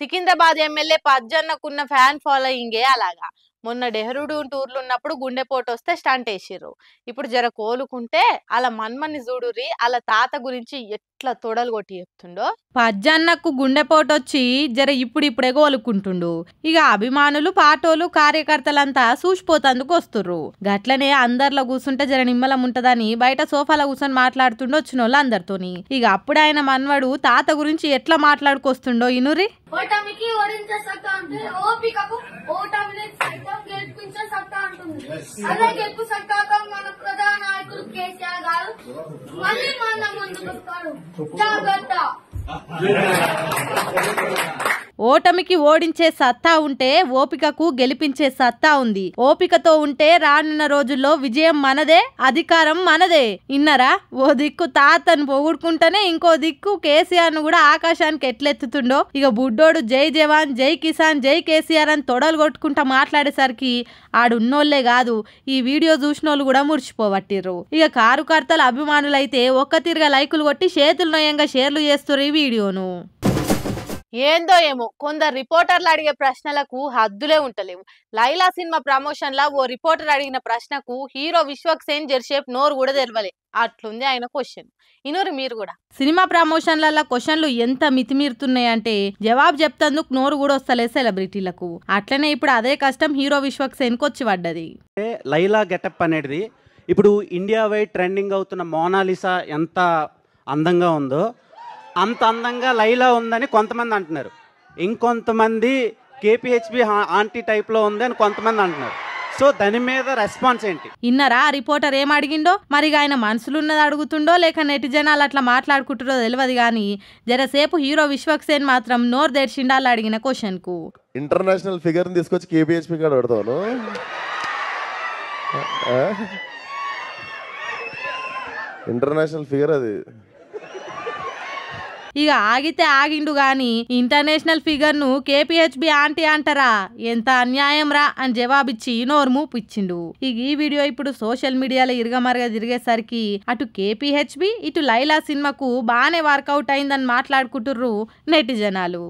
Secunderabad MLA పజ్జన్నకున్న fan ఫాలోయింగే అలాగా. మొన్న డెహ్రాడూన్ టూర్లు ఉన్నప్పుడు గుండెపోటు వస్తే స్టంట్ వేసిర్రు. ఇప్పుడు జర కోలుకుంటే అలా మన్మన్ని చూడుర్రి అలా తాత గురించి ఎట్లా తొడలు కొట్టి చెప్తుండో. పజ్జన్నకు గుండెపోటు వచ్చి జర ఇప్పుడిప్పుడే కోలుకుంటుండు. ఇక అభిమానులు పాటోలు కార్యకర్తలంతా చూసిపోతందుకు వస్తుర్రు. గట్లనే అందరిలో కూర్చుంటే జర నిమ్మలం ఉంటదని బయట సోఫాలో కూర్చొని మాట్లాడుతుండో వచ్చిన వాళ్ళు అందరితోని. ఇక అప్పుడు ఆయన మన్వడు తాత గురించి ఎట్లా మాట్లాడుకొస్తుండో ఇనురి. ఓటమికి ఓడించే సత్తా అంటే ఓపికకు ఓటమిని సైతం గెలిపించే సత్తా అంటుంది. అదే గెలుపు సత్తాక మన ప్రధాన నాయకులు కేసీఆర్ గారు మళ్ళీ మన ముందుకు వస్తారు. జాగ్రత్త. ఓటమికి ఓడించే సత్తా ఉంటే ఓపికకు గెలిపించే సత్తా ఉంది. ఓపికతో ఉంటే రానున్న రోజుల్లో విజయం మనదే, అధికారం మనదే. ఇన్నరా? ఓ దిక్కు తాతను పొగుడుకుంటేనే ఇంకో దిక్కు కేసీఆర్ ను కూడా ఆకాశానికి ఎట్లెత్తుతుండో. ఇక బుడ్డోడు జై జవాన్ జై కిసాన్ జై కేసీఆర్ అని తొడలు కొట్టుకుంటా మాట్లాడేసరికి ఆడున్నోళ్లే కాదు ఈ వీడియో చూసినోళ్ళు కూడా మురిచిపోవట్టిర్రు. ఇక కార్యకర్తల అభిమానులైతే ఒక్క తిరిగా లైకులు కొట్టి చేతులు నయంగా షేర్లు చేస్తున్నారు ఈ వీడియోను. ఏందో ఏమో కొందరు రిపోర్టర్లు అడిగే ప్రశ్నలకు హద్దులే ఉంటలేవు. లైలా సినిమా ప్రమోషన్ లా ఓ రిపోర్టర్ అడిగిన ప్రశ్నకు హీరో విశ్వక్ సేన్ జెర్షేప్ నోరు కూడా తెలవలే. అట్లుంది ఆయన క్వశ్చన్. ఇనోరు మీరు కూడా. సినిమా ప్రమోషన్ల క్వశ్చన్లు ఎంత మితిమీరుతున్నాయంటే జవాబు చెప్తందుకు నోరు కూడా వస్తలే సెలబ్రిటీలకు. అట్లనే ఇప్పుడు అదే కష్టం హీరో విశ్వక్ సేన్ కు వచ్చి పడ్డది. లైలా గెటప్ అనేది ఇప్పుడు ఇండియా వైడ్ ట్రెండింగ్ అవుతున్న మోనాలిసా ఎంత అందంగా ఉందో అంత అందంగా లైలా ఉందని కొంతమంది అంటున్నారు. ఇంకొంతమంది కేపీహెచ్బి ఆంటీ టైప్లో ఉంది అని కొంతమంది అంటున్నారు. సో దాని మీద రెస్పాన్స్ ఏంటి? ఇన్నరా రిపోర్టర్ ఏం అడిగిండో? మరి ఆయన మనసులున్నది అడుగుతుండో లేక నెటిజనాలు అట్లా మాట్లాడుకుంటారో తెలియదు కానీ జరసేపు హీరో విశ్వక్ సేన్ మాత్రం నోరు తెరిచిండా అడిగిన క్వశ్చన్ కు. ఇంటర్నేషనల్ ఫిగర్ ని తీసుకొచ్చి కేపీహెచ్బి కాడ పెడతాను. ఇంటర్నేషనల్ ఫిగర్ అది. ఇక ఆగితే ఆగిండు గాని ఇంటర్నేషనల్ ఫిగర్ ను కేపీహెచ్బి ఆంటీ అంటారా? ఎంత అన్యాయం రా అని జవాబిచ్చి నోరు మూపిచ్చిండు. ఇక ఈ వీడియో ఇప్పుడు సోషల్ మీడియాలో ఇరగమరగా తిరిగేసరికి అటు కేపీహెచ్బి ఇటు లైలా సినిమాకు బానే వర్కౌట్ అయిందని మాట్లాడుకుంటుర్రు నెటిజనాలు.